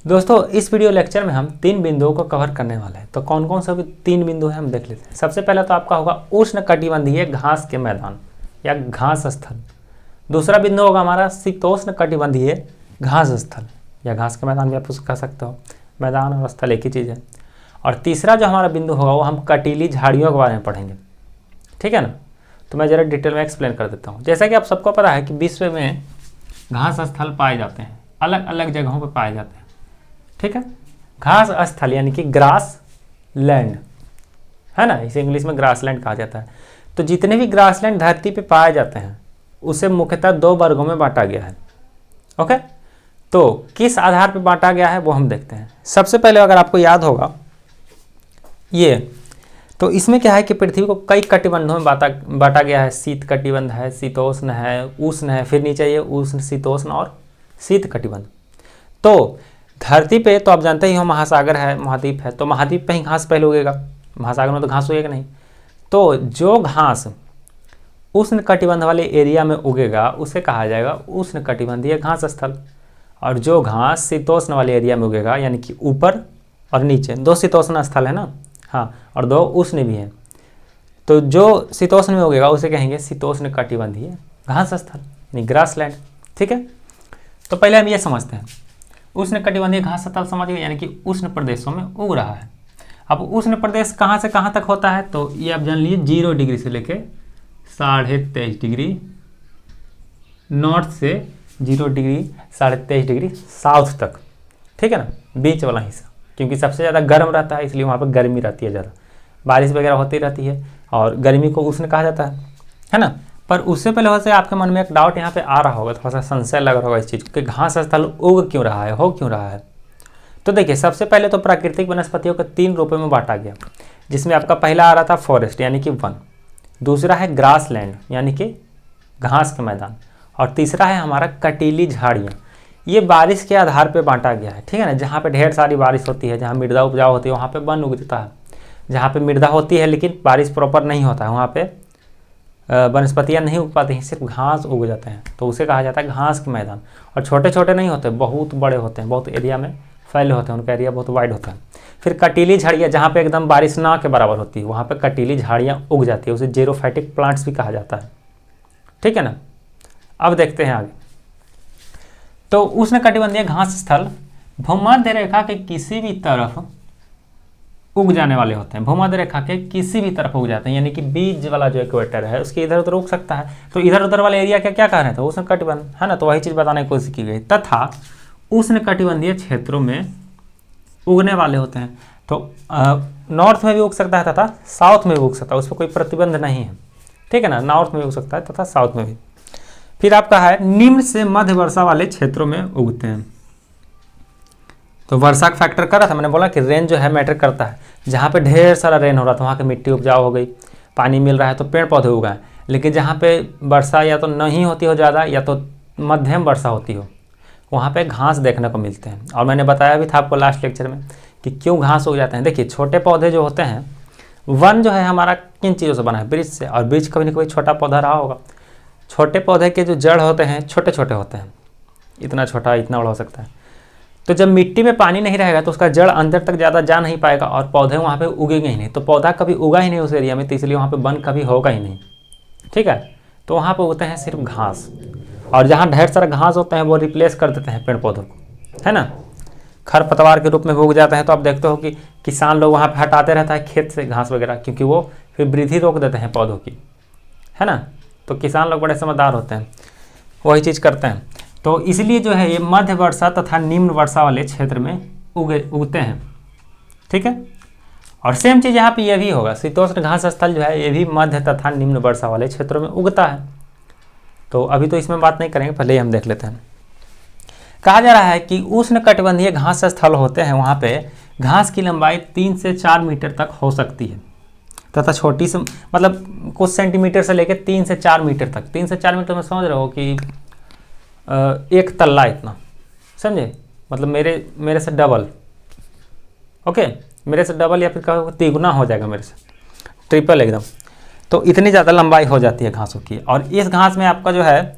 दोस्तों इस video lecture में हम 3 बिंदुओं को कवर करने वाले हैं। तो कौन कौन से भी 3 बिंदु हैं हम देख लेते हैं। सबसे पहला तो आपका होगा उष्णकटिबंधीय घास के मैदान या घास स्थल। दूसरा बिंदु होगा हमारा शीतोष्णकटिबंधीय घास स्थल या घास के मैदान भी आप उसको कह सकते हो। मैदान और स्थल एक ही चीज़ है। और तीसरा जो हमारा बिंदु होगा वो हम कटीली झाड़ियों के बारे में पढ़ेंगे, ठीक है ना। तो मैं ज़रा डिटेल में एक्सप्लेन कर देता हूँ। जैसा कि आप सबको पता है कि विश्व में घास स्थल पाए जाते हैं, अलग अलग जगहों पर पाए जाते हैं, ठीक है। घास स्थल यानी कि ग्रास लैंड है ना, इसे इंग्लिश में ग्रास लैंड कहा जाता है। तो जितने भी ग्रास लैंड धरती पे पाए जाते हैं उसे मुख्यतः 2 वर्गों में बांटा गया है। ओके, तो किस आधार पर बांटा गया है वो हम देखते हैं। सबसे पहले अगर आपको याद होगा ये, तो इसमें क्या है कि पृथ्वी को कई कटिबंधों में बांटा गया है। शीत कटिबंध है, शीतोष्ण है, उष्ण है, फिर नीचे ये उष्ण, शीतोष्ण और शीत कटिबंध। तो धरती पे तो आप जानते ही हो महासागर है, महाद्वीप है, तो महाद्वीप पे ही घास पहले उगेगा, महासागर में तो घास उगेगा नहीं। तो जो घास उष्ण कटिबंध वाले एरिया में उगेगा उसे कहा जाएगा उष्ण कटिबंधीय घास स्थल। और जो घास शीतोष्ण वाले एरिया में उगेगा यानी कि ऊपर और नीचे 2 शीतोष्ण स्थल है ना, हाँ, और 2 उष्ण भी हैं। तो जो शीतोष्ण में उगेगा उसे कहेंगे शीतोष्ण कटिबंधीय घास स्थल यानी ग्रास लैंड, ठीक है। तो पहले हम ये समझते हैं, उष्ण कटिबंधीय घास स्थल समझ गए यानी कि उष्ण प्रदेशों में उग रहा है। अब उष्ण प्रदेश कहाँ से कहाँ तक होता है तो ये आप जान लीजिए 0 डिग्री से लेके 23.5 डिग्री नॉर्थ से 0 डिग्री 23.5 डिग्री साउथ तक, ठीक है ना, बीच वाला हिस्सा। क्योंकि सबसे ज़्यादा गर्म रहता है इसलिए वहाँ पर गर्मी रहती है ज़्यादा, बारिश वगैरह होती रहती है और गर्मी को उष्ण कहा जाता है ना। पर उससे पहले वैसे आपके मन में एक डाउट यहाँ पे आ रहा होगा, थोड़ा सा संशय लग रहा होगा इस चीज़ कि घास स्थल उग क्यों रहा है, हो क्यों रहा है। तो देखिए, सबसे पहले तो प्राकृतिक वनस्पतियों को 3 रूपों में बांटा गया, जिसमें आपका पहला आ रहा था फॉरेस्ट यानी कि वन, दूसरा है ग्रास लैंड यानी कि घास के मैदान, और तीसरा है हमारा कटीली झाड़ियाँ। ये बारिश के आधार पर बांटा गया है, ठीक है ना। जहाँ पर ढेर सारी बारिश होती है, जहाँ मृदा उपजाऊ होती है वहाँ पर वन उगता है। जहाँ पर मृदा होती है लेकिन बारिश प्रॉपर नहीं होता है वहाँ पर वनस्पतियाँ नहीं उग पाती हैं, सिर्फ घास उग जाते हैं, तो उसे कहा जाता है घास के मैदान। और छोटे छोटे नहीं होते, बहुत बड़े होते हैं, बहुत एरिया में फैले होते हैं, उनका एरिया बहुत वाइड होता है। फिर कटीली झाड़ियाँ, जहाँ पे एकदम बारिश ना के बराबर होती है वहाँ पे कटीली झाड़ियाँ उग जाती है, उसे जेरोफाइटिक प्लांट्स भी कहा जाता है, ठीक है ना। अब देखते हैं आगे। तो उष्णकटिबंधीय घास स्थल भूमध्य रेखा के किसी भी तरफ उग जाने वाले होते हैं, भूमध्य रेखा के किसी भी तरफ उग जाते हैं, यानी कि बीच वाला जो इक्वेटर है उसके इधर उधर उग सकता है। तो इधर उधर वाले एरिया क्या कह रहे थे, उष्णकटिबंध है ना, तो वही चीज़ बताने की कोशिश की गई। तथा उष्णकटिबंधीय क्षेत्रों में उगने वाले होते हैं, तो नॉर्थ में भी उग सकता है तथा साउथ में भी उग सकता है, उस पर कोई प्रतिबंध नहीं है, ठीक है ना। नॉर्थ में भी उग सकता है तथा साउथ में भी। फिर आपका है निम्न से मध्य वर्षा वाले क्षेत्रों में उगते हैं। तो वर्षा का फैक्टर कर रहा था, मैंने बोला कि रेन जो है मैटर करता है। जहाँ पे ढेर सारा रेन हो रहा था वहाँ की मिट्टी उपजाऊ हो गई, पानी मिल रहा है तो पेड़ पौधे उगाए। लेकिन जहाँ पे वर्षा या तो नहीं होती हो ज़्यादा या तो मध्यम वर्षा होती हो वहाँ पे घास देखने को मिलते हैं। और मैंने बताया भी था आपको लास्ट लेक्चर में कि क्यों घास उग जाते हैं। देखिए, छोटे पौधे जो होते हैं, वन जो है हमारा किन चीज़ों से बना है, वृक्ष से, और वृक्ष कभी ना कभी छोटा पौधा रहा होगा। छोटे पौधे के जो जड़ होते हैं छोटे छोटे होते हैं, इतना छोटा इतना बड़ा हो सकता है। तो जब मिट्टी में पानी नहीं रहेगा तो उसका जड़ अंदर तक ज़्यादा जा नहीं पाएगा और पौधे वहाँ पे उगेंगे ही नहीं, तो पौधा कभी उगा ही नहीं उस एरिया में, तो इसलिए वहाँ पे वन कभी होगा ही नहीं, ठीक है। तो वहाँ पे उगते हैं सिर्फ घास, और जहाँ ढेर सारा घास होते हैं वो रिप्लेस कर देते हैं पेड़ पौधों को, है ना, खरपतवार के रूप में उग जाते हैं। तो आप देखते हो कि किसान लोग वहाँ पर हटाते रहता है खेत से घास वगैरह, क्योंकि वो फिर वृद्धि रोक देते हैं पौधों की, है ना। तो किसान लोग बड़े समझदार होते हैं, वही चीज़ करते हैं। तो इसलिए जो है ये मध्य वर्षा तथा निम्न वर्षा वाले क्षेत्र में उगते हैं, ठीक है। और सेम चीज़ यहाँ पे ये भी होगा, शीतोष्ण घास स्थल जो है ये भी मध्य तथा निम्न वर्षा वाले क्षेत्रों में उगता है। तो अभी तो इसमें बात नहीं करेंगे, पहले ही हम देख लेते हैं। कहा जा रहा है कि उष्णकटिबंधीय घास स्थल होते हैं वहाँ पे घास की लंबाई 3 से 4 मीटर तक हो सकती है तथा छोटी से मतलब कुछ सेंटीमीटर से लेकर 3 से 4 मीटर तक। 3 से 4 मीटर में समझ रहे हो कि एक तल्ला इतना, समझे, मतलब मेरे से डबल, ओके, मेरे से डबल या फिर कहो तिगुना हो जाएगा, मेरे से ट्रिपल एकदम। तो इतनी ज़्यादा लंबाई हो जाती है घासों की। और इस घास में आपका जो है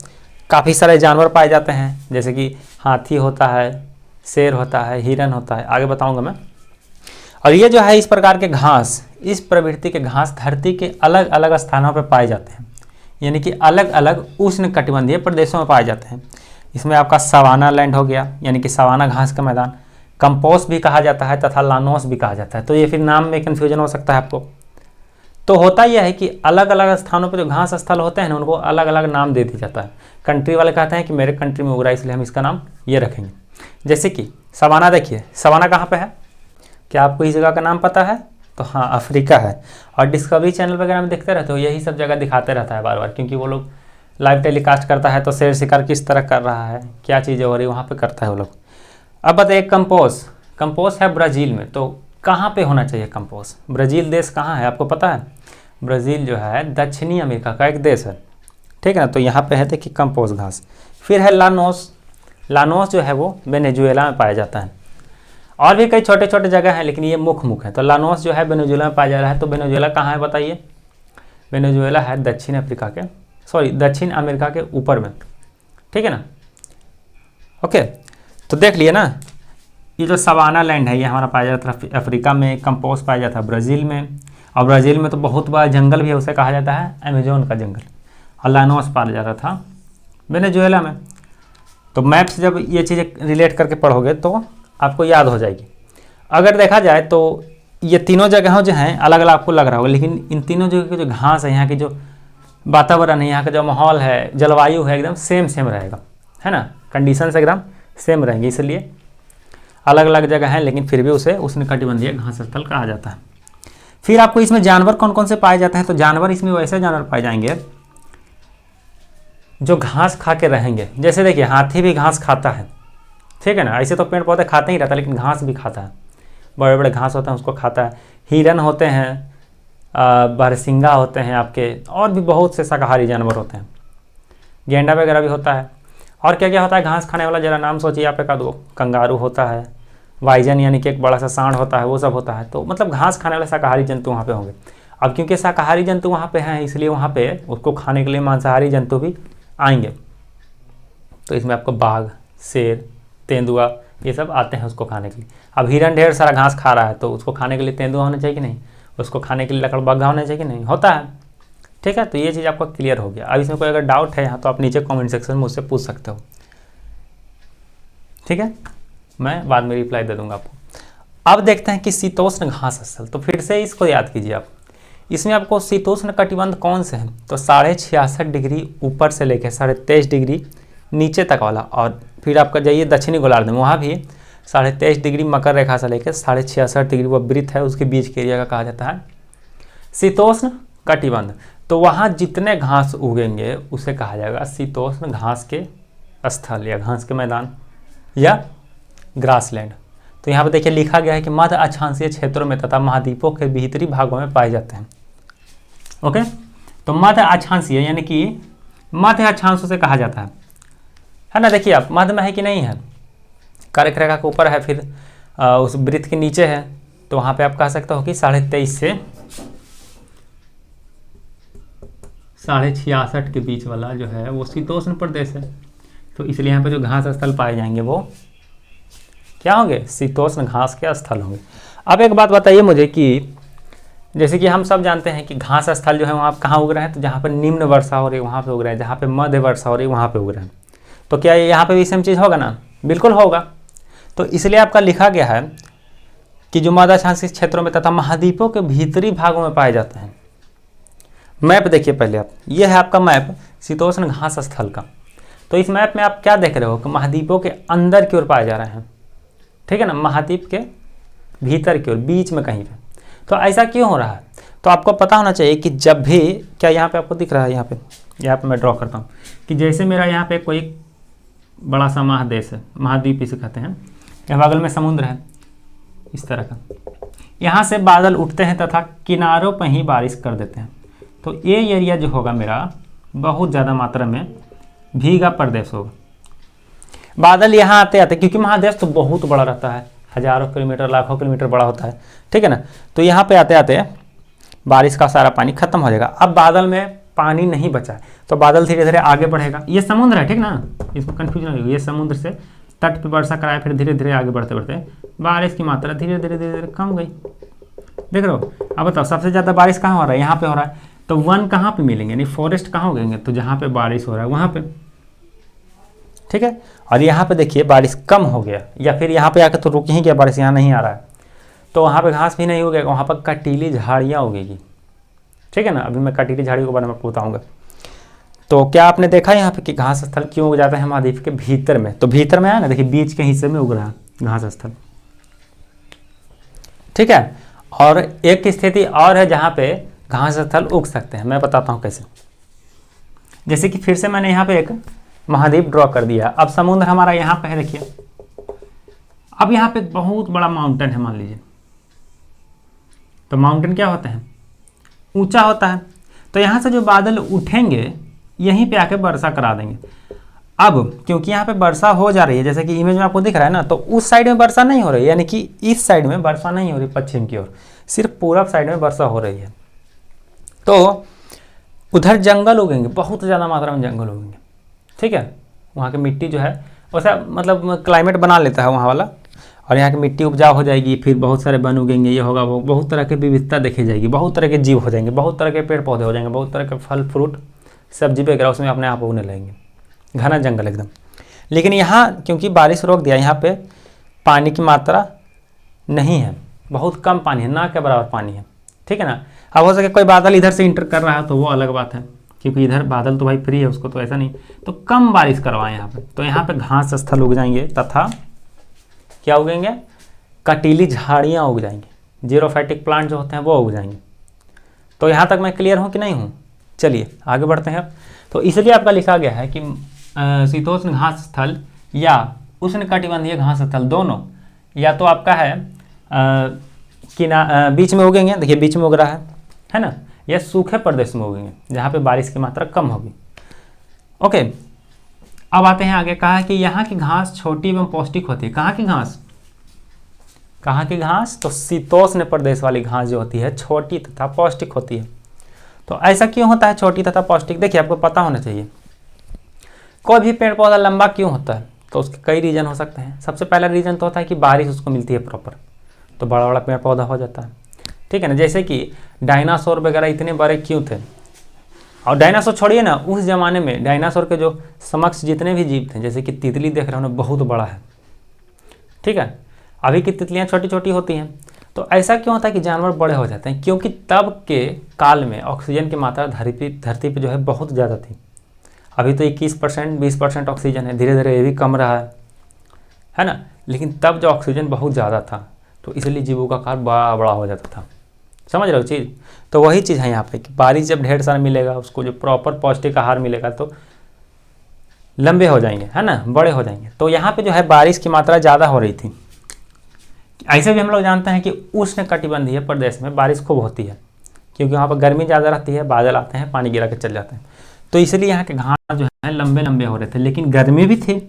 काफ़ी सारे जानवर पाए जाते हैं, जैसे कि हाथी होता है, शेर होता है, हिरन होता है, आगे बताऊंगा मैं। और ये जो है इस प्रकार के घास, इस प्रवृत्ति के घास धरती के अलग अलग स्थानों पर पाए जाते हैं, यानी कि अलग अलग उष्ण कटिबंधीय प्रदेशों में पाए जाते हैं। इसमें आपका सवाना लैंड हो गया, यानी कि सवाना घास का मैदान, कंपोस्ट भी कहा जाता है तथा लानोस भी कहा जाता है। तो ये फिर नाम में कन्फ्यूजन हो सकता है आपको। तो होता यह है कि अलग अलग स्थानों पर जो घास स्थल होते हैं ना, उनको अलग अलग नाम दे दिया जाता है। कंट्री वाले कहते हैं कि मेरे कंट्री में उग रहा है इसलिए हम इसका नाम ये रखेंगे। जैसे कि सवाना, देखिए सवाना कहाँ पे है, क्या आपको इस जगह का नाम पता है? तो हाँ, अफ्रीका है। और डिस्कवरी चैनल वगैरह में देखते रहते हो, यही सब जगह दिखाते रहता है बार बार, क्योंकि वो लोग लाइव टेलीकास्ट करता है तो शेर शिकार किस तरह कर रहा है, क्या चीज़ें हो रही है, वहाँ पे करता है वो लोग। अब बताइए कंपोस्ट, कंपोस्ट है ब्राज़ील में, तो कहाँ पे होना चाहिए कंपोस्ट? ब्राज़ील देश कहाँ है आपको पता है? ब्राज़ील जो है दक्षिणी अमेरिका का एक देश है, ठीक है ना। तो यहाँ पे है देखिए कंपोस्ट घास। फिर है लानोस, लानोस जो है वो वेनेजुएला में पाया जाता है। और भी कई छोटे छोटे जगह हैं, लेकिन ये मुख्य है। तो लानोस जो है वेनेजुएला में पाया जा रहा है। तो वेनेजुएला कहाँ है बताइए? वेनेजुएला है दक्षिण दक्षिण अमेरिका के ऊपर में, ठीक है ना। ओके, तो देख लिए ना, ये जो सवाना लैंड है ये हमारा पाया जाता है अफ्रीका में, कंपोस्ट पाया जाता है ब्राज़ील में, और ब्राज़ील में तो बहुत बड़ा जंगल भी है, उसे कहा जाता है अमेजोन का जंगल। और लानोस पाया जाता था वेनेजुएला में। तो मैप से जब ये चीज़ें रिलेट करके पढ़ोगे तो आपको याद हो जाएगी। अगर देखा जाए तो ये तीनों जगहों जो हैं अलग अलग आपको लग रहा होगा, लेकिन इन तीनों जगह की जो घास है, यहाँ की जो वातावरण है, यहाँ का जो माहौल है, जलवायु है, एकदम सेम रहेगा, है ना। कंडीशंस एकदम सेम रहेंगी, इसलिए अलग अलग जगह हैं, लेकिन फिर भी उसे उष्णकटिबंधीय घास स्थल कहा जाता है। फिर आपको इसमें जानवर कौन कौन से पाए जाते हैं? तो जानवर इसमें वैसे जानवर पाए जाएंगे जो घास खा के रहेंगे। जैसे देखिए हाथी भी घास खाता है, ठीक है ना। ऐसे तो पेड़ पौधे खाते ही रहता है, लेकिन घास भी खाता है, बड़े बड़े घास होते हैं उसको खाता है। हिरन होते हैं, बारहसिंगा होते हैं आपके, और भी बहुत से शाकाहारी जानवर होते हैं, गेंडा वगैरह भी होता है। और क्या क्या होता है घास खाने वाला, जरा नाम सोचिए आप एक आध। कंगारू होता है, वाइजन यानी कि एक बड़ा सा सांड होता है, वो सब होता है। तो मतलब घास खाने वाले शाकाहारी जंतु वहाँ पे होंगे। अब क्योंकि शाकाहारी जंतु वहाँ पे हैं, इसलिए वहाँ पे उसको खाने के लिए मांसाहारी जंतु भी आएंगे। तो इसमें आपको बाघ, शेर, तेंदुआ ये सब आते हैं उसको खाने के लिए। अब हिरन ढेर सारा घास खा रहा है, तो उसको खाने के लिए तेंदुआ होना चाहिए कि नहीं? उसको खाने के लिए लकड़बग्घा होना चाहिए कि नहीं? होता है, ठीक है। तो ये चीज़ आपको क्लियर हो गया। अब इसमें कोई अगर डाउट है यहाँ तो आप नीचे कमेंट सेक्शन में मुझसे पूछ सकते हो, ठीक है, मैं बाद में रिप्लाई दे दूंगा आपको। अब देखते हैं कि शीतोष्ण घास स्थल। तो फिर से इसको याद कीजिए आप। इसमें आपको शीतोष्ण कटिबंध कौन से हैं? तो 66.5 डिग्री ऊपर से लेकर 23.5 डिग्री नीचे तक वाला। और फिर आपका जाइए दक्षिणी गोलार्ध में, वहाँ भी 23.5 डिग्री मकर रेखा से लेकर 66.5 डिग्री वो वृत्त है, उसके बीच के एरिया का कहा जाता है शीतोष्ण कटिबंध। तो वहाँ जितने घास उगेंगे उसे कहा जाएगा शीतोष्ण घास के स्थल, या घास के मैदान, या ग्रासलैंड। तो यहाँ पर देखिए लिखा गया है कि मध्य अक्षांशीय क्षेत्रों में तथा महाद्वीपों के भीतरी भागों में पाए जाते हैं। ओके, तो मध्य अक्षांशीय यानी कि मध्य अक्षांशों से कहा जाता है ना। देखिए आप मध्य में है कि नहीं है, कर्क रेखा के ऊपर है, फिर उस वृत्त के नीचे है, तो वहाँ पे आप कह सकते हो कि 23.5 से 66.5 के बीच वाला जो है वो शीतोष्ण प्रदेश है। तो इसलिए यहाँ पे जो घास स्थल पाए जाएंगे वो क्या होंगे? शीतोष्ण घास के स्थल होंगे। अब एक बात बताइए मुझे कि जैसे कि हम सब जानते हैं कि घास स्थल जो है वहाँ कहाँ उग रहे हैं? तो जहाँ पर निम्न वर्षा हो रही है वहाँ पे उग रहे हैं, जहाँ पे मध्य वर्षा हो रही है वहाँ पे उग रहे हैं। तो क्या यहाँ पे भी सेम चीज़ होगा ना? बिल्कुल होगा। तो इसलिए आपका लिखा गया है कि जो मध्य अक्षांशीय क्षेत्रों में तथा महाद्वीपों के भीतरी भागों में पाए जाते हैं। मैप देखिए पहले आप, ये है आपका मैप शीतोष्ण घास स्थल का। तो इस मैप में आप क्या देख रहे हो कि महाद्वीपों के अंदर की ओर पाए जा रहे हैं, ठीक है ना, महाद्वीप के भीतर की ओर, बीच में कहीं पे। तो ऐसा क्यों हो रहा है? तो आपको पता होना चाहिए कि जब भी, क्या यहाँ पे आपको दिख रहा है, यहाँ पे मैं ड्रॉ करता हूँ कि जैसे मेरा यहाँ पे कोई बड़ा सा महादेश है, महाद्वीप इसे कहते हैं, यहाँ बगल में समुद्र है इस तरह का, यहाँ से बादल उठते हैं तथा किनारों पर ही बारिश कर देते हैं। तो ये एरिया जो होगा मेरा बहुत ज़्यादा मात्रा में भीगा प्रदेश होगा। बादल यहाँ आते आते, क्योंकि महादेश तो बहुत बड़ा रहता है, हजारों किलोमीटर लाखों किलोमीटर बड़ा होता है, ठीक है ना। तो यहाँ पे आते आते बारिश का सारा पानी खत्म हो जाएगा। अब बादल में पानी नहीं बचा है तो बादल धीरे धीरे आगे बढ़ेगा। ये समुद्र है, ठीक ना, इसमें कन्फ्यूजन हो, ये समुद्र से तट पे वर्षा कराया, फिर धीरे धीरे आगे बढ़ते बढ़ते बारिश की मात्रा धीरे धीरे धीरे धीरे कम गई। देख रहे हो। अब बताओ सबसे ज़्यादा बारिश कहाँ हो रहा है? यहाँ पे हो रहा है। तो वन कहाँ पे मिलेंगे, यानी फॉरेस्ट कहाँ उगेंगे? तो जहाँ पे बारिश हो रहा है वहाँ पे, ठीक है। और यहाँ पे देखिए बारिश कम हो गया, या फिर यहाँ पे आकर तो रुक ही गया बारिश, यहाँ नहीं आ रहा है, तो वहाँ पे घास भी नहीं उगेगा, वहाँ पर कटीली झाड़ियाँ उगेगी, ठीक है ना। अभी मैं कटीली झाड़ियों के बारे में बताऊँगा। तो क्या आपने देखा यहाँ पे कि घास स्थल क्यों उग जाता है महाद्वीप के भीतर में? तो भीतर में है ना, देखिए बीच के हिस्से में उग रहा है घास स्थल, ठीक है। और एक स्थिति और है जहाँ पे घास स्थल उग सकते हैं, मैं बताता हूँ कैसे। जैसे कि फिर से मैंने यहाँ पे एक महाद्वीप ड्रॉ कर दिया। अब समुद्र हमारा यहाँ पे है, देखिए। अब यहाँ पे बहुत बड़ा माउंटेन है मान लीजिए। तो माउंटेन क्या होता है? ऊंचा होता है। तो यहाँ से जो बादल उठेंगे यहीं पे आके वर्षा करा देंगे। अब क्योंकि यहाँ पे वर्षा हो जा रही है, जैसे कि इमेज में आपको दिख रहा है ना, तो उस साइड में वर्षा नहीं हो रही, यानी कि इस साइड में वर्षा नहीं हो रही पश्चिम की ओर, सिर्फ पूरब साइड में वर्षा हो रही है। तो उधर जंगल उगेंगे, बहुत ज़्यादा मात्रा में जंगल उगेंगे, ठीक है। वहाँ की मिट्टी जो है वैसा मतलब क्लाइमेट बना लेता है वहाँ वाला, और यहाँ की मिट्टी उपजाऊ हो जाएगी, फिर बहुत सारे वन उगेंगे, ये होगा वो, बहुत तरह की विविधता देखी जाएगी, बहुत तरह के जीव हो जाएंगे, बहुत तरह के पेड़ पौधे हो जाएंगे, बहुत तरह के फल फ्रूट सब्जी वगैरह उसमें अपने आप उगने लगेंगे, घना जंगल एकदम। लेकिन यहाँ क्योंकि बारिश रोक दिया, यहाँ पे पानी की मात्रा नहीं है, बहुत कम पानी है, ना के बराबर पानी है, ठीक है ना। अब हो सके कोई बादल इधर से इंटर कर रहा है तो वो अलग बात है, क्योंकि इधर बादल तो भाई फ्री है, उसको तो ऐसा नहीं, तो कम बारिश करवाएं यहाँ पे। तो यहाँ पे घास स्थल उग जाएंगे तथा क्या उगेंगे? कटीली झाड़ियाँ उग जाएंगी, जीरोफाइटिक प्लांट जो होते हैं वो उग जाएंगे। तो यहाँ तक मैं क्लियर हूँ कि नहीं हूँ? चलिए आगे बढ़ते हैं। तो इसलिए आपका लिखा गया है कि शीतोष्ण घास स्थल या उष्णकटिबंधीय घास स्थल दोनों या तो आपका है बीच में उगेंगे, देखिए बीच में उग रहा है ना, या सूखे प्रदेश में उगेंगे जहाँ पे बारिश की मात्रा कम होगी। ओके, अब आते हैं आगे। कहा कि यहाँ की घास छोटी एवं पौष्टिक होती है। कहाँ की घास? कहाँ की घास? तो शीतोष्ण प्रदेश वाली घास जो होती है छोटी तथा पौष्टिक होती है। तो ऐसा क्यों होता है छोटी तथा पौष्टिक? देखिए आपको पता होना चाहिए कोई भी पेड़ पौधा लंबा क्यों होता है, तो उसके कई रीजन हो सकते हैं। सबसे पहला रीजन तो होता है कि बारिश उसको मिलती है प्रॉपर, तो बड़ा बड़ा पेड़ पौधा हो जाता है, ठीक है ना। जैसे कि डायनासोर वगैरह इतने बड़े क्यों थे? और डायनासोर छोड़िए ना, उस जमाने में डायनासोर के जो समक्ष जितने भी जीव थे, जैसे कि तितली देख रहे हो ना, बहुत बड़ा है, ठीक है। अभी की तितलियाँ छोटी छोटी होती हैं। तो ऐसा क्यों होता है कि जानवर बड़े हो जाते हैं? क्योंकि तब के काल में ऑक्सीजन की मात्रा धरती पे जो है बहुत ज़्यादा थी। अभी तो 21% 20% ऑक्सीजन है, धीरे धीरे ये भी कम रहा है ना। लेकिन तब जो ऑक्सीजन बहुत ज़्यादा था, तो इसलिए जीवों का आकार बड़ा बड़ा हो जाता था। समझ रहे हो चीज़? तो वही चीज़ है यहाँ पे कि बारिश जब ढेर सारा मिलेगा, उसको जो प्रॉपर पौष्टिक आहार मिलेगा, तो लंबे हो जाएंगे, है ना, बड़े हो जाएंगे। तो यहाँ पे जो है बारिश की मात्रा ज़्यादा हो रही थी। ऐसे भी हम लोग जानते हैं कि उष्णकटिबंधीय प्रदेश में बारिश खूब होती है, क्योंकि वहाँ पर गर्मी ज़्यादा रहती है, बादल आते हैं, पानी गिरा के चल जाते हैं। तो इसलिए यहाँ के घास जो है लंबे लंबे हो रहे थे। लेकिन गर्मी भी थी,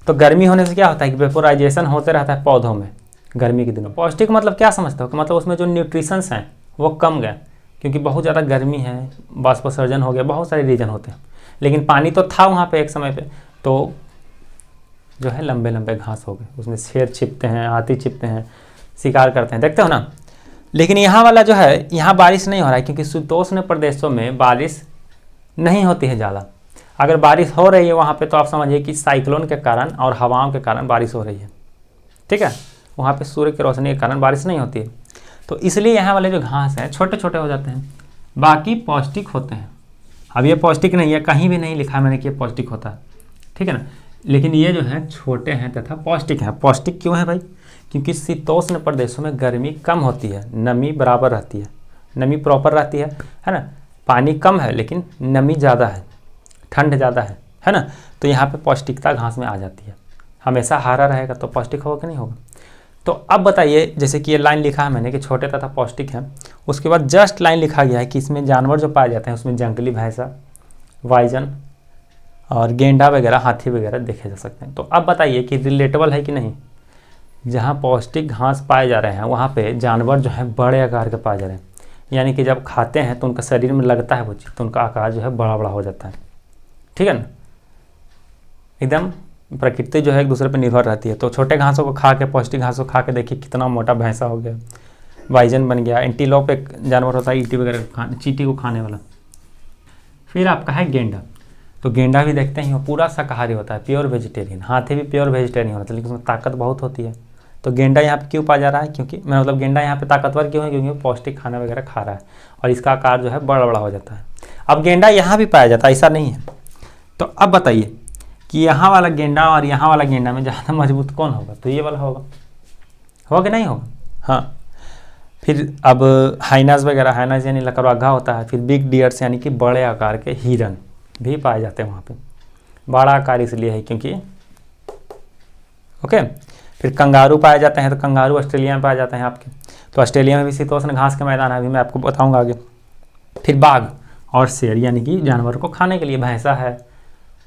तो गर्मी होने से क्या होता है कि वेपोराइजेशन होते रहता है पौधों में गर्मी के दिनों। पौष्टिक मतलब क्या समझते हो? कि मतलब उसमें जो न्यूट्रिशंस हैं वो कम गए, क्योंकि बहुत ज़्यादा गर्मी है, वाष्पोत्सर्जन हो गया, बहुत सारे रीजन होते हैं। लेकिन पानी तो था वहाँ पे एक समय पे, तो जो है लंबे लंबे घास हो गए, उसमें शेर छिपते हैं, हाथी छिपते हैं, शिकार करते हैं, देखते हो ना। लेकिन यहाँ वाला जो है, यहाँ बारिश नहीं हो रहा है, क्योंकि शीतोष्ण प्रदेशों में बारिश नहीं होती है ज़्यादा। अगर बारिश हो रही है वहाँ पे, तो आप समझिए कि साइक्लोन के कारण और हवाओं के कारण बारिश हो रही है, ठीक है। वहाँ पे सूर्य की रोशनी के कारण बारिश नहीं होती है। तो इसलिए यहाँ वाले जो घास हैं छोटे छोटे हो जाते हैं, बाकी पौष्टिक होते हैं। अब ये पौष्टिक नहीं है, कहीं भी नहीं लिखा मैंने कि ये पौष्टिक होता है, ठीक है ना। लेकिन ये जो है छोटे हैं तथा पौष्टिक हैं। पौष्टिक क्यों है भाई? क्योंकि शीतोष्ण प्रदेशों में गर्मी कम होती है, नमी बराबर रहती है, नमी प्रॉपर रहती है ना। पानी कम है लेकिन नमी ज़्यादा है, ठंड ज़्यादा है ना। तो यहाँ पे पौष्टिकता घास में आ जाती है। हमेशा हरा रहेगा तो पौष्टिक होगा कि नहीं होगा? तो अब बताइए, जैसे कि ये लाइन लिखा है मैंने कि छोटे तथा पौष्टिक हैं, उसके बाद जस्ट लाइन लिखा गया है कि इसमें जानवर जो पाए जाते हैं उसमें जंगली भैंसा, वाइजन और गेंडा वगैरह, हाथी वगैरह देखे जा सकते हैं। तो अब बताइए कि रिलेटेबल है कि नहीं? जहाँ पौष्टिक घास पाए जा रहे हैं वहाँ पे जानवर जो है बड़े आकार के पाए जा रहे हैं, यानी कि जब खाते हैं तो उनका शरीर में लगता है वो चीज़, तो उनका आकार जो है बड़ा बड़ा हो जाता है, ठीक है ना। एकदम प्रकृति जो है एक दूसरे पर निर्भर रहती है। तो छोटे घासों को खा के, पौष्टिक घासों को खा के देखिए कितना मोटा भैंसा हो गया, बाइजन बन गया। एंटीलोप एक जानवर होता है ईटी वगैरह चींटी को खाने वाला। फिर आपका है गेंडा। तो गेंडा भी देखते ही हो, पूरा शाकाहारी होता है, प्योर वेजिटेरियन। हाथी भी प्योर वेजिटेरियन होता है, लेकिन उसमें ताकत बहुत होती है। तो गेंडा यहाँ पे क्यों पाया जा रहा है, क्योंकि मैं मतलब गेंडा यहाँ पे ताकतवर क्यों है, क्योंकि वो पौष्टिक खाना वगैरह खा रहा है और इसका आकार जो है बड़ा बड़ा हो जाता है। अब गेंडा यहाँ भी पाया जाता है, ऐसा नहीं है। तो अब बताइए कि यहाँ वाला गेंडा और यहाँ वाला गेंडा में ज़्यादा मजबूत कौन होगा, तो ये वाला होगा कि नहीं होगा। हाँ, फिर अब हाइनास वगैरह, हाइनास यानी लकड़वाघा होता है। फिर बिग डियर्स यानी कि बड़े आकार के हिरन भी पाए जाते हैं वहाँ पे। बड़ा आकार इसलिए है क्योंकि ओके। फिर कंगारू पाए जाते हैं, तो कंगारू ऑस्ट्रेलिया में पाए जाते हैं आपके। तो ऑस्ट्रेलिया में भी शीतोष्ण घास के मैदान है, अभी मैं आपको बताऊंगा आगे। फिर बाघ और शेर यानी कि जानवर को खाने के लिए, भैंसा है,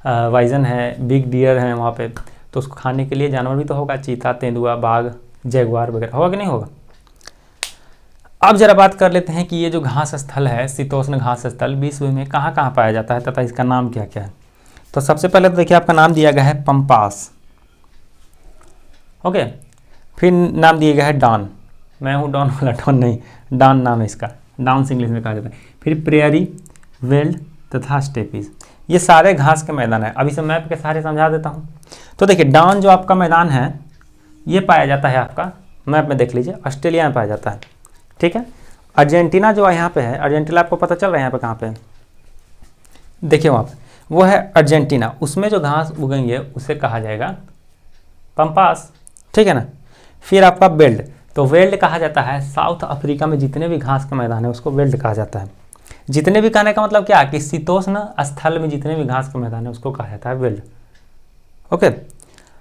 वाइजन है, बिग डियर है वहाँ पे, तो उसको खाने के लिए जानवर भी तो होगा, चीता, तेंदुआ, बाघ, जैगुआर वगैरह, होगा कि नहीं होगा। अब जरा बात कर लेते हैं कि ये जो घास स्थल है, शीतोष्ण घास स्थल, विश्व में कहाँ कहाँ पाया जाता है तथा इसका नाम क्या क्या है। तो सबसे पहले तो देखिए आपका नाम दिया गया है पंपास, ओके। फिर नाम दिया गया है डॉन, मैं हूँ डॉन वाला, डॉन नहीं, डॉन नाम है इसका, डाउन्स इंग्लिश में कहा जाता है। फिर प्रेयरी, वेल्ड तथा स्टेपीज, ये सारे घास के मैदान है। अभी से मैप के सहारे समझा देता हूँ। तो देखिए डॉन जो आपका मैदान है ये पाया जाता है आपका, मैप में देख लीजिए, ऑस्ट्रेलिया में पाया जाता है, ठीक है। अर्जेंटीना जो यहाँ पे है, अर्जेंटीना आपको पता चल रहा है यहाँ पे कहाँ पे है, देखिए वहाँ पे वो है अर्जेंटीना, उसमें जो घास उगेंगे उसे कहा जाएगा पंपास, ठीक है ना। फिर आपका वेल्ड, तो वेल्ड कहा जाता है साउथ अफ्रीका में जितने भी घास का मैदान है उसको वेल्ड कहा जाता है। जितने भी कहने का मतलब क्या कि शीतोष्ण स्थल में जितने भी घास का मैदान है उसको कहा जाता है वेल्ड, ओके।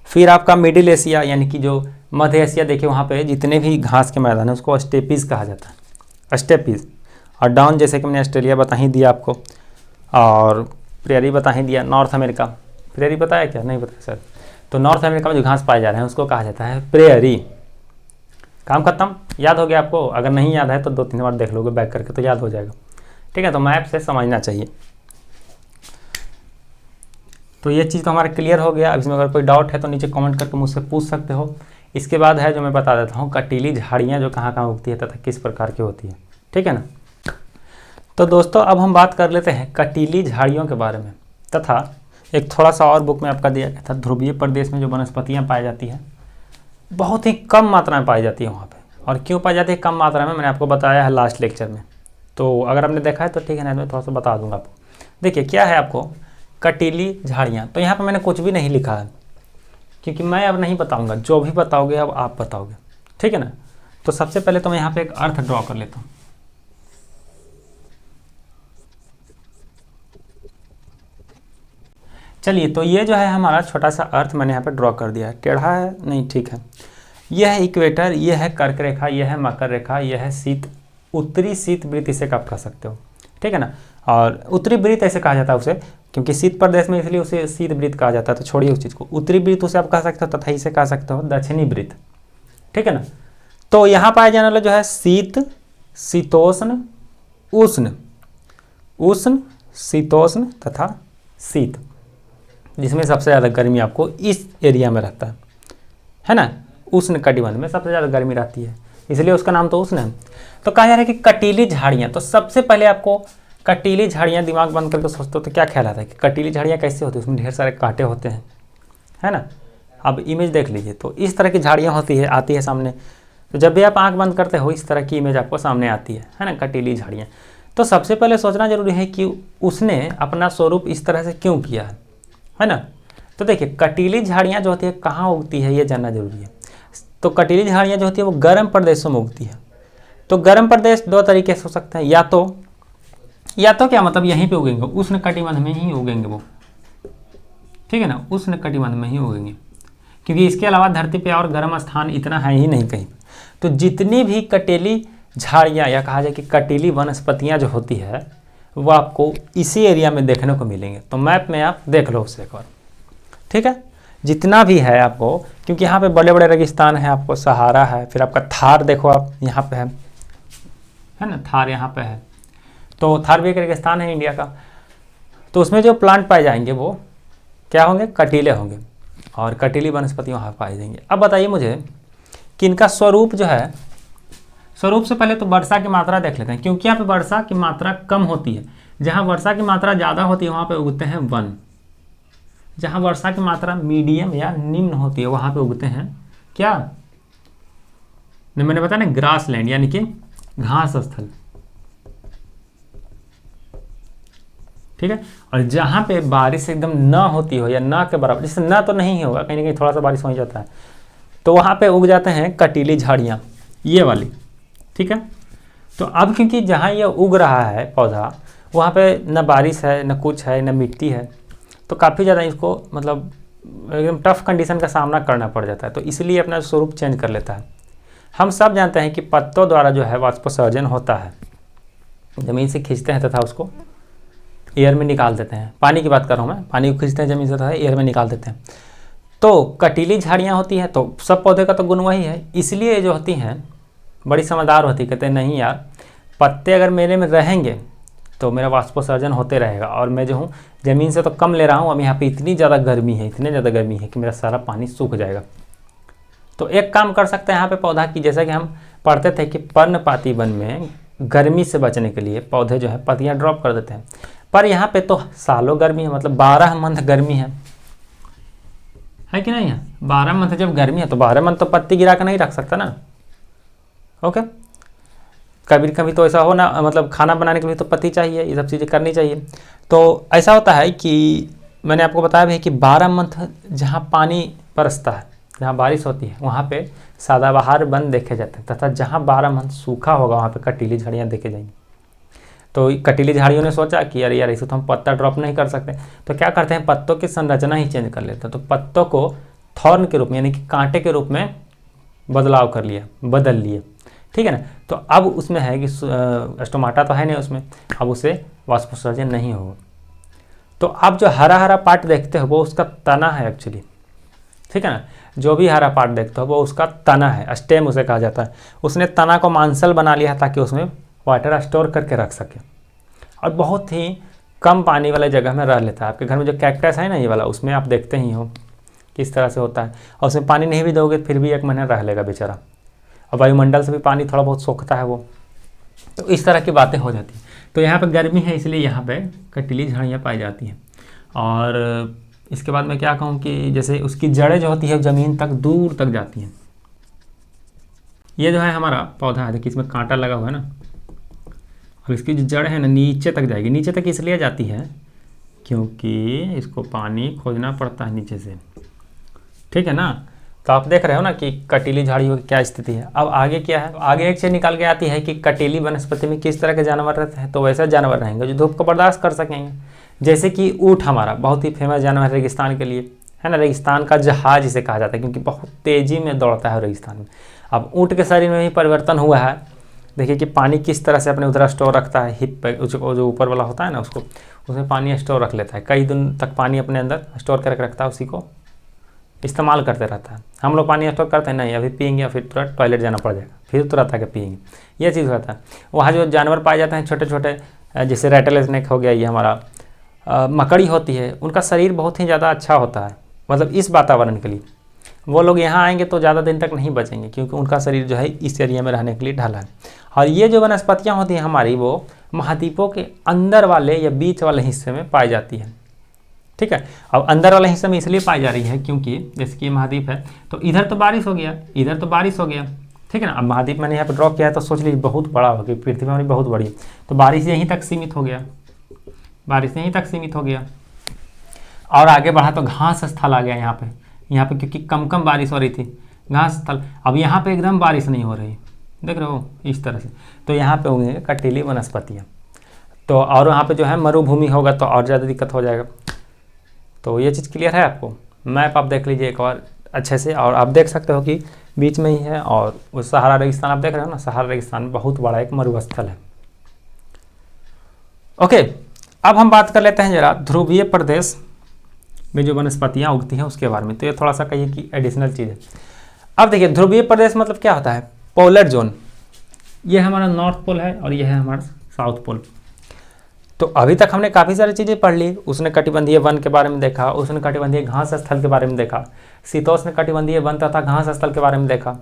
फिर आपका मिडिल एशिया यानी कि जो मध्य एशिया, देखिए वहाँ पे जितने भी घास के मैदान है उसको स्टेपीज कहा जाता है, स्टेपीज। और डाउन जैसे कि मैंने ऑस्ट्रेलिया बता ही दिया आपको, और प्रेयरी बता ही दिया। नॉर्थ अमेरिका, प्रेयरी बताया क्या, नहीं बताया सर। तो नॉर्थ अमेरिका में जो घास पाए जा रहे हैं उसको कहा जाता है प्रेयरी। काम खत्म, याद हो गया आपको। अगर नहीं याद है तो 2-3 बार देख लोगे बैक करके तो याद हो जाएगा, ठीक है। तो मैप से समझना चाहिए। तो ये चीज़ तो हमारा क्लियर हो गया। अब इसमें अगर कोई डाउट है तो नीचे कमेंट करके मुझसे पूछ सकते हो। इसके बाद है जो मैं बता देता हूँ, कटीली झाड़ियाँ जो कहाँ कहाँ उगती है तथा किस प्रकार की होती है, ठीक है ना। तो दोस्तों अब हम बात कर लेते हैं कटीली झाड़ियों के बारे में, तथा एक थोड़ा सा और बुक में आपका दिया गया था, ध्रुवीय प्रदेश में जो वनस्पतियाँ पाई जाती है बहुत ही कम मात्रा में पाई जाती है वहाँ पे। और क्यों पाई जाती है कम मात्रा में, मैंने आपको बताया है लास्ट लेक्चर में। तो अगर आपने देखा है तो ठीक है, नहीं मैं थोड़ा सा बता दूंगा आपको। देखिए क्या है आपको कटीली झाड़ियाँ, तो यहाँ पे मैंने कुछ भी नहीं लिखा है क्योंकि मैं अब नहीं बताऊंगा, जो भी बताओगे अब आप बताओगे, ठीक है ना। तो सबसे पहले तो मैं यहाँ पे एक अर्थ ड्रॉ कर लेता हूँ। चलिए, तो ये जो है हमारा छोटा सा अर्थ मैंने यहाँ पे ड्रॉ कर दिया है। टेढ़ा है नहीं, ठीक है। यह है इक्वेटर, यह है कर्क रेखा, यह है मकर रेखा, यह है शीत, उत्तरी शीत वृत्त इसे आप कह सकते हो, ठीक है ना। और उत्तरी वृत्त ऐसे कहा जाता है उसे, क्योंकि शीत प्रदेश में इसलिए उसे शीत वृत्त कहा जाता है। तो छोड़िए उस चीज़ को, उत्तरी वृत्त उसे आप कह सकते हो तथा इसे कह सकते हो दक्षिणी वृत्त, ठीक है ना। तो यहाँ पाया जाने वाला जो है शीत, शीतोष्ण, उष्ण, उष्ण, शीतोष्ण तथा शीत, जिसमें सबसे ज़्यादा गर्मी आपको इस एरिया में रहता है ना। उष्ण कटिबंध में सबसे ज़्यादा गर्मी रहती है, इसलिए उसका नाम तो उष्ण है। तो कहा जा रहा है कि कटीली झाड़ियाँ, तो सबसे पहले आपको कटीली झाड़ियाँ दिमाग बंद करके सोचते हो तो क्या ख्याल आता है कि कटीली झाड़ियाँ कैसे होती है, उसमें ढेर सारे कांटे होते हैं, है ना। अब इमेज देख लीजिए, तो इस तरह की झाड़ियाँ होती है, आती है सामने। तो जब भी आप आँख बंद करते हो इस तरह की इमेज आपको सामने आती है ना, कटीली झाड़ियाँ। तो सबसे पहले सोचना जरूरी है कि उसने अपना स्वरूप इस तरह से क्यों किया है ना। तो देखिए कटीली झाड़ियाँ जो होती है कहाँ उगती है ये जानना जरूरी है। तो कटीली झाड़ियाँ जो होती है वो गर्म प्रदेशों में उगती है। तो गर्म प्रदेश दो तरीके से हो सकते हैं, या तो क्या मतलब यहीं पे उगेंगे, उष्ण कटिबंध में ही उगेंगे वो, ठीक है ना, उष्ण कटिबंध में ही उगेंगे, क्योंकि इसके अलावा धरती पे और गर्म स्थान इतना है ही नहीं कहीं। तो जितनी भी कटीली झाड़ियाँ या कहा जाए कि कटीली वनस्पतियाँ जो होती है वो आपको इसी एरिया में देखने को मिलेंगे। तो मैप में आप देख लो उसे एक बार, ठीक है, जितना भी है आपको, क्योंकि यहाँ पे बड़े बड़े रेगिस्तान है, आपको सहारा है, फिर आपका थार देखो आप यहाँ पे है ना, थार यहाँ पे है। तो थार भी एक रेगिस्तान है इंडिया का। तो उसमें जो प्लांट पाए जाएंगे वो क्या होंगे, कटीले होंगे। और कटीली वनस्पति वहाँ पाई जाएंगी। अब बताइए मुझे कि इनका स्वरूप जो है, स्वरूप से पहले तो वर्षा की मात्रा देख लेते हैं, क्योंकि यहाँ पे वर्षा की मात्रा कम होती है। जहाँ वर्षा की मात्रा ज़्यादा होती है वहाँ पे उगते हैं वन, जहाँ वर्षा की मात्रा मीडियम या निम्न होती है वहाँ पे उगते हैं क्या, मैंने बताया ना, ग्रास लैंड यानी कि घास स्थल। ठीक है, और जहाँ पे बारिश एकदम ना होती हो या ना के बराबर, जैसे ना तो नहीं होगा, कहीं ना कहीं थोड़ा सा बारिश हो ही जाता है, तो वहाँ पे उग जाते हैं कटीली झाड़ियाँ, ये वाली। ठीक है, तो अब क्योंकि जहाँ ये उग रहा है पौधा, वहाँ पे न बारिश है, न कुछ है, न मिट्टी है, तो काफ़ी ज़्यादा इसको मतलब एकदम टफ कंडीशन का सामना करना पड़ जाता है, तो इसलिए अपना स्वरूप चेंज कर लेता है। हम सब जानते हैं कि पत्तों द्वारा जो है वाष्पोत्सर्जन होता है, ज़मीन से खींचते हैं तथा उसको एयर में निकाल देते हैं। पानी की बात कर रहा हूँ मैं, पानी को खींचते हैं ज़मीन से तथा एयर में निकाल देते हैं। तो कटीली झाड़ियाँ होती हैं, तो सब पौधे का तो गुण वही है, इसलिए जो होती हैं बड़ी समझदार होती है, कहते हैं नहीं यार, पत्ते अगर मेरे में रहेंगे तो मेरा वाष्पोत्सर्जन होते रहेगा, और मैं जो हूँ ज़मीन से तो कम ले रहा हूँ, अब यहाँ पे इतनी ज़्यादा गर्मी है, इतनी ज़्यादा गर्मी है कि मेरा सारा पानी सूख जाएगा। तो एक काम कर सकते हैं यहाँ पे पौधा की, जैसा कि हम पढ़ते थे कि पर्णपाती वन में गर्मी से बचने के लिए पौधे जो है पत्तियाँ ड्रॉप कर देते हैं, पर यहाँ पे तो सालों गर्मी है, मतलब 12 मंथ गर्मी है कि नहीं है। 12 मंथ जब गर्मी है तो 12 मंथ तो पत्ती गिरा कर नहीं रख सकता ना। ओके, कभी कभी तो ऐसा हो ना, मतलब खाना बनाने के लिए तो पत्ती चाहिए, ये सब चीज़ें करनी चाहिए। तो ऐसा होता है कि मैंने आपको बताया भी कि 12 मंथ जहाँ पानी बरसता है, जहाँ बारिश होती है, वहाँ पे सदाबहार वन देखे जाते हैं, तथा जहाँ 12 मंथ सूखा होगा वहाँ पे कटीली झाड़ियाँ देखे जाएंगी। तो कटीली झाड़ियों ने सोचा कि यार यार इसे तो हम पत्ता ड्रॉप नहीं कर सकते, तो क्या करते हैं, पत्तों की संरचना ही चेंज कर लेते हैं। तो पत्तों को थॉर्न के रूप में यानी कि कांटे के रूप में बदलाव कर लिया, बदल लिए। ठीक है ना, तो अब उसमें है कि स्टोमाटा तो है नहीं उसमें, अब उसे वाष्पोत्सर्जन नहीं होगा। तो आप जो हरा हरा पार्ट देखते हो वो उसका तना है एक्चुअली। ठीक है ना, जो भी हरा पार्ट देखते हो वो उसका तना है, स्टेम उसे कहा जाता है। उसने तना को मांसल बना लिया ताकि उसमें वाटर स्टोर करके रख सके, और बहुत ही कम पानी वाले जगह में रह लेता है। आपके घर में जो कैक्टस है ना ये वाला, उसमें आप देखते ही हो किस तरह से होता है, और उसमें पानी नहीं भी दोगे फिर भी 1 महीना रह लेगा बेचारा, और वायुमंडल से भी पानी थोड़ा बहुत सोखता है वो। तो इस तरह की बातें हो जाती हैं। तो यहाँ पे गर्मी है इसलिए यहाँ पे कटीली झाड़ियाँ पाई जाती हैं। और इसके बाद मैं क्या कहूँ कि जैसे उसकी जड़ें जो होती है ज़मीन तक दूर तक जाती हैं। ये जो है हमारा पौधा है, देखिए इसमें कांटा लगा हुआ है ना, और इसकी जो जड़ है ना नीचे तक जाएगी। नीचे तक इसलिए जाती है क्योंकि इसको पानी खोजना पड़ता है नीचे से। ठीक है ना, तो आप देख रहे हो ना कि कटीली झाड़ियों की क्या स्थिति है। अब आगे क्या है, आगे एक चीज़ निकाल के आती है कि कटीली वनस्पति में किस तरह के जानवर रहते हैं। तो वैसे जानवर रहेंगे जो धूप को बर्दाश्त कर सकेंगे, जैसे कि ऊँट हमारा बहुत ही फेमस जानवर है रेगिस्तान के लिए, है ना, रेगिस्तान का जहाज इसे कहा जाता है क्योंकि बहुत तेज़ी में दौड़ता है रेगिस्तान में। अब ऊँट के शरीर में भी परिवर्तन हुआ है, देखिए कि पानी किस तरह से अपने उधर स्टोर रखता है, हिप पे जो ऊपर वाला होता है ना उसको, उसमें पानी स्टोर रख लेता है, कई दिन तक पानी अपने अंदर स्टोर करके रखता है, उसी को इस्तेमाल करते रहता है। हम लोग पानी स्टोर करते हैं नहीं, अभी पियेंगे और फिर तुरंत टॉयलेट जाना पड़ जाएगा, फिर तुरंत आके पियेंगे, ये चीज़ होता है। वहाँ जो जानवर पाए जाते हैं छोटे छोटे, जैसे रेटल स्नेक हो गया, ये हमारा मकड़ी होती है, उनका शरीर बहुत ही ज़्यादा अच्छा होता है, मतलब इस वातावरण के लिए। वो लोग यहाँ आएंगे तो ज़्यादा दिन तक नहीं बचेंगे क्योंकि उनका शरीर जो है इस एरिया में रहने के लिए ढला है। और ये जो वनस्पतियाँ होती हैं हमारी, वो महाद्वीपों के अंदर वाले या बीच वाले हिस्से में पाई जाती है। ठीक है, अब अंदर वाले हिस्से में इसलिए पाई जा रही है क्योंकि जैसे कि महाद्वीप है तो इधर तो बारिश हो गया, इधर तो बारिश हो गया। ठीक है ना, अब महाद्वीप मैंने यहाँ पर ड्रॉ किया है तो सोच लीजिए बहुत बड़ा हो गया, पृथ्वी हमारी बहुत बड़ी, तो बारिश यहीं तक सीमित हो गया, बारिश यहीं तक सीमित हो गया। और आगे बढ़ा तो घास स्थल आ गया यहाँ पे क्योंकि कम कम बारिश हो रही थी, घास स्थल। अब यहाँ पे एकदम बारिश नहीं हो रही, देख रहे हो इस तरह से, तो यहाँ पे होंगे कटीली वनस्पतियाँ। तो और यहाँ पे जो है मरुभूमि होगा तो और ज़्यादा दिक्कत हो जाएगा। तो ये चीज़ क्लियर है आपको। मैप आप देख लीजिए एक बार अच्छे से, और आप देख सकते हो कि बीच में ही है, और वो सहारा रेगिस्तान आप देख रहे हो ना, सहारा रेगिस्तान बहुत बड़ा एक मरुस्थल है। ओके, अब हम बात कर लेते हैं जरा ध्रुवीय प्रदेश में जो वनस्पतियाँ उगती हैं उसके बारे में। तो ये थोड़ा सा कहिए कि एडिशनल चीज़ है। अब देखिए ध्रुवीय प्रदेश मतलब क्या होता है, पोलर जोन। ये हमारा नॉर्थ पोल है और ये है हमारा साउथ पोल। तो अभी तक हमने काफ़ी सारी चीज़ें पढ़ ली। उष्णकटिबंधीय वन के बारे में देखा, उष्णकटिबंधीय घास स्थल के बारे में देखा, शीतोष्णकटिबंधीय वन तथा घास स्थल के बारे में देखा।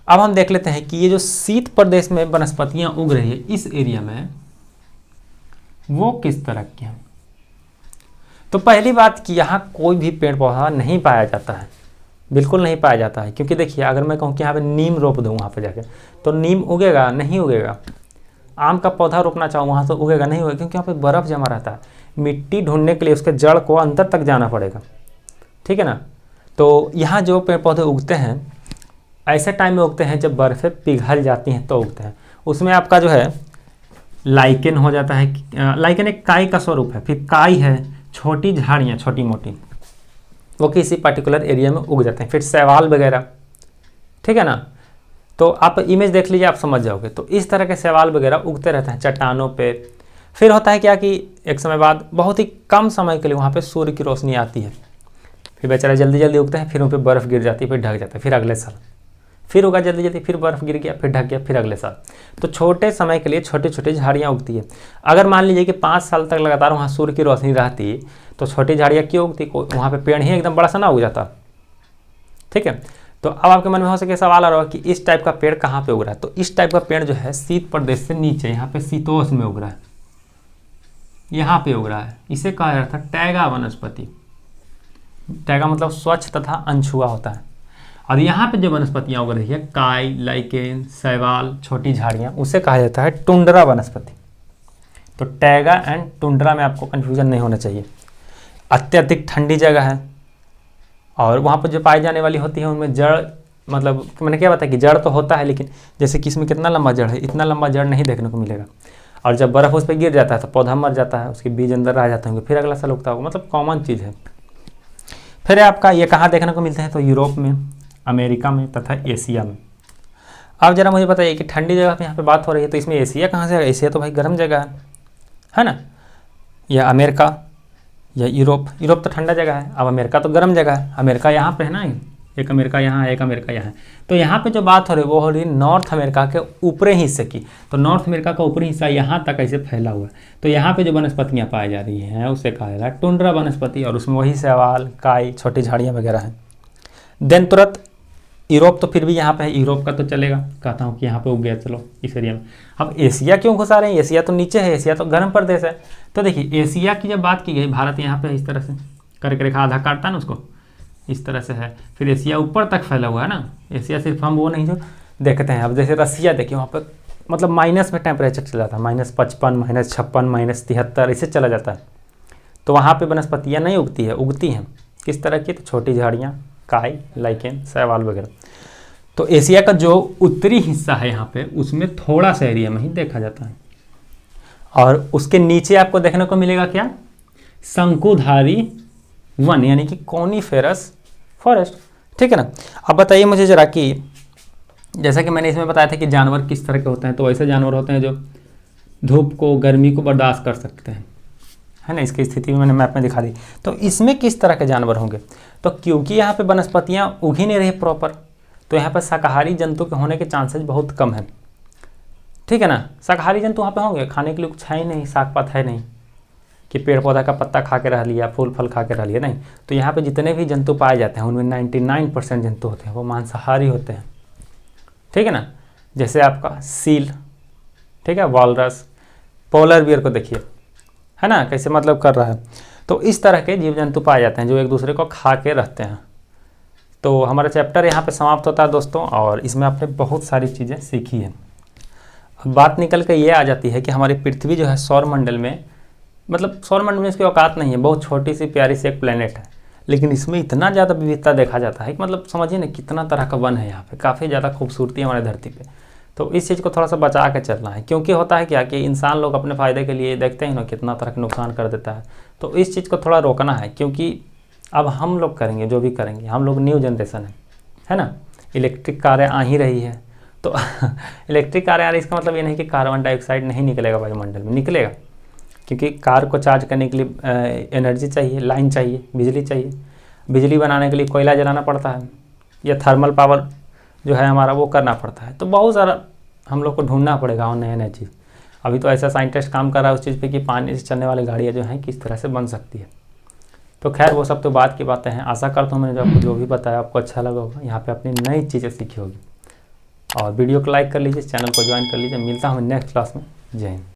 अब हम देख लेते हैं कि ये जो शीत प्रदेश में वनस्पतियां उग रही है इस एरिया में, वो किस तरह की हैं। तो पहली बात कि यहाँ कोई भी पेड़ पौधा नहीं पाया जाता है, बिल्कुल नहीं पाया जाता है। क्योंकि देखिए, अगर मैं कहूँ कि यहाँ पे नीम रोप दूँ वहाँ पे जाके, तो नीम उगेगा? नहीं उगेगा। आम का पौधा रोपना चाहूँ वहाँ तो उगेगा? नहीं उगेगा, क्योंकि यहाँ पे बर्फ़ जमा रहता है। मिट्टी ढूंढने के लिए उसके जड़ को अंदर तक जाना पड़ेगा, ठीक है ना। तो यहाँ जो पेड़ पौधे उगते हैं ऐसे टाइम में उगते हैं जब बर्फ़ें पिघल जाती हैं तो उगते हैं। उसमें आपका जो है लाइकेन हो जाता है। लाइकेन एक काई का स्वरूप है। फिर काई है, छोटी झाड़ियाँ छोटी मोटी, वो किसी पर्टिकुलर एरिया में उग जाते हैं। फिर शैवाल वगैरह, ठीक है ना। तो आप इमेज देख लीजिए, आप समझ जाओगे। तो इस तरह के शैवाल वगैरह उगते रहते हैं चट्टानों पे। फिर होता है क्या कि एक समय बाद बहुत ही कम समय के लिए वहाँ पे सूर्य की रोशनी आती है, फिर बेचारा जल्दी जल्दी उगते हैं, फिर उन पर बर्फ़ गिर जाती है, फिर ढक जाता है, फिर अगले साल फिर उगा जल्दी जल्दी, फिर बर्फ़ गिर गया, फिर ढक गया, फिर अगले साल। तो छोटे समय के लिए छोटी छोटी झाड़ियाँ उगती है। अगर मान लीजिए कि 5 साल तक लगातार वहाँ सूर्य की रोशनी रहती तो छोटी झाड़ियाँ क्यों उगती? वहाँ पे पेड़ ही एकदम बड़ा सा ना उग जाता, ठीक है। तो अब आपके मन में हो सके सवाल आ रहा है कि इस टाइप का पेड़ कहाँ पे उग रहा है। तो इस टाइप का पेड़ जो है शीत प्रदेश से नीचे यहाँ पे शीतोष्ण में उग रहा है, यहाँ पे उग रहा है। इसे कहा जाता है टैगा वनस्पति। टैगा मतलब स्वच्छ तथा अनछुआ होता है। और यहाँ पे जो वनस्पतियाँ उग रही है, काई, लाइकेन, शैवाल, छोटी झाड़ियाँ, उसे कहा जाता है टुंड्रा वनस्पति। तो टैगा एंड टुंड्रा में आपको कन्फ्यूजन नहीं होना चाहिए। अत्यधिक ठंडी जगह है और वहाँ पर जो पाई जाने वाली होती है उनमें जड़, मतलब मैंने क्या बताया कि जड़ तो होता है, लेकिन जैसे कि इसमें कितना लंबा जड़ है, इतना लंबा जड़ नहीं देखने को मिलेगा। और जब बर्फ़ उस पर गिर जाता है तो पौधा मर जाता है, उसके बीज अंदर रह जाते होंगे, फिर अगला साल उगता होगा। मतलब कॉमन चीज़ है। फिर आपका ये कहाँ देखने को मिलते हैं? तो यूरोप में, अमेरिका में तथा एशिया में। अब जरा मुझे बताइए कि ठंडी जगह पे यहाँ पे बात हो रही है तो इसमें एशिया कहाँ से है? एशिया तो भाई गर्म जगह है ना। या अमेरिका या यूरोप, यूरोप तो ठंडा जगह है। अब अमेरिका तो गर्म जगह है। अमेरिका यहाँ पे है ना, एक अमेरिका यहाँ है, एक अमेरिका यहाँ है। तो यहाँ पे जो बात हो रही है वो हो रही है नॉर्थ अमेरिका के ऊपरी हिस्से की। तो नॉर्थ अमेरिका का ऊपरी हिस्सा यहाँ तक ऐसे फैला हुआ है। तो यहाँ पे जो वनस्पतियाँ पाई जा रही हैं उसे कहा जा रहा है टुंड्रा वनस्पति, और उसमें वही शैवाल, काई, छोटी झाड़ियाँ वगैरह हैं। देन तुरंत यूरोप तो फिर भी यहाँ पे है, यूरोप का तो चलेगा, कहता हूँ कि यहाँ पे उग गया, चलो इस एरिया में। अब एशिया क्यों घुसा रहे हैं? एशिया तो नीचे है, एशिया तो गर्म प्रदेश है। तो देखिए एशिया की जब बात की गई, भारत यहाँ पे इस तरह से करके रेखा आधा काटता है ना, उसको इस तरह से है। फिर एशिया ऊपर तक फैला हुआ है ना। एशिया सिर्फ हम वो नहीं जो देखते हैं। अब जैसे रसिया देखिए, वहाँ पर मतलब माइनस में टेम्परेचर चला जाता है, -55, -56, -73 ऐसे चला जाता है। तो वहाँ पे वनस्पतियाँ नहीं उगती है, उगती हैं किस तरह की? तो छोटी झाड़ियाँ, काई, लाइकेन, शैवाल वगैरह। तो एशिया का जो उत्तरी हिस्सा है यहाँ पे, उसमें थोड़ा सा एरिया में ही देखा जाता है। और उसके नीचे आपको देखने को मिलेगा क्या? शंकुधारी वन, यानी कि कोनीफेरस फॉरेस्ट, ठीक है ना। अब बताइए मुझे जरा कि जैसा कि मैंने इसमें बताया था कि जानवर किस तरह के होते हैं, तो ऐसे जानवर होते हैं जो धूप को, गर्मी को बर्दाश्त कर सकते हैं, है ना। इसकी स्थिति मैंने मैप में दिखा दी। तो इसमें किस तरह के जानवर होंगे? तो क्योंकि यहाँ पे वनस्पतियाँ उग ही नहीं रही प्रॉपर, तो यहाँ पर शाकाहारी जंतु के होने के चांसेस बहुत कम है, ठीक है ना। शाकाहारी जंतु वहाँ पे होंगे, खाने के लिए कुछ है ही नहीं, साग पात है नहीं कि पेड़ पौधा का पत्ता खा के रह लिया, फूल फल खा के रह लिया, नहीं। तो यहाँ पे जितने भी जंतु पाए जाते हैं उनमें 99% जंतु होते हैं वो मांसाहारी होते हैं, ठीक है ना। जैसे आपका सील, ठीक है, वॉलरस, पोलर बियर को देखिए, है ना, कैसे मतलब कर रहा है। तो इस तरह के जीव जंतु पाए जाते हैं जो एक दूसरे को खा के रहते हैं। तो हमारा चैप्टर यहाँ पे समाप्त होता है दोस्तों, और इसमें आपने बहुत सारी चीज़ें सीखी हैं। अब बात निकल के ये आ जाती है कि हमारी पृथ्वी जो है सौरमंडल में, मतलब सौरमंडल में इसकी औकात नहीं है, बहुत छोटी सी प्यारी सी एक प्लेनेट है, लेकिन इसमें इतना ज़्यादा विविधता देखा जाता है कि मतलब समझिए ना कितना तरह का वन है यहाँ पे, काफ़ी ज़्यादा खूबसूरती है हमारी धरती पे। तो इस चीज़ को थोड़ा सा बचा के चलना है, क्योंकि होता है क्या कि इंसान लोग अपने फ़ायदे के लिए देखते हैं ना कितना तरह का नुकसान कर देता है। तो इस चीज़ को थोड़ा रोकना है, क्योंकि अब हम लोग करेंगे जो भी करेंगे, हम लोग न्यू जनरेशन है ना। इलेक्ट्रिक कारें आ ही रही है, तो इलेक्ट्रिक कारें आ रही, इसका मतलब ये नहीं कि कार्बन डाइऑक्साइड नहीं निकलेगा वायुमंडल में, निकलेगा, क्योंकि कार को चार्ज करने के लिए एनर्जी चाहिए, लाइन चाहिए, बिजली चाहिए। बिजली बनाने के लिए कोयला जलाना पड़ता है, या थर्मल पावर जो है हमारा वो करना पड़ता है। तो बहुत सारा हम लोग को ढूंढना पड़ेगा और नए नए चीज़। अभी तो ऐसा साइंटिस्ट काम कर रहा है उस चीज़ पे कि पानी से चलने वाली गाड़ियाँ जो हैं किस तरह से बन सकती है। तो खैर वो सब तो बात की बातें हैं। आशा करता हूँ मैंने जो आपको जो भी बताया आपको अच्छा लगा होगा, यहाँ पे अपनी नई चीज़ें सीखी होगी। और वीडियो को लाइक कर लीजिए, चैनल को ज्वाइन कर लीजिए। मिलता हूँ नेक्स्ट क्लास में। जय हिंद।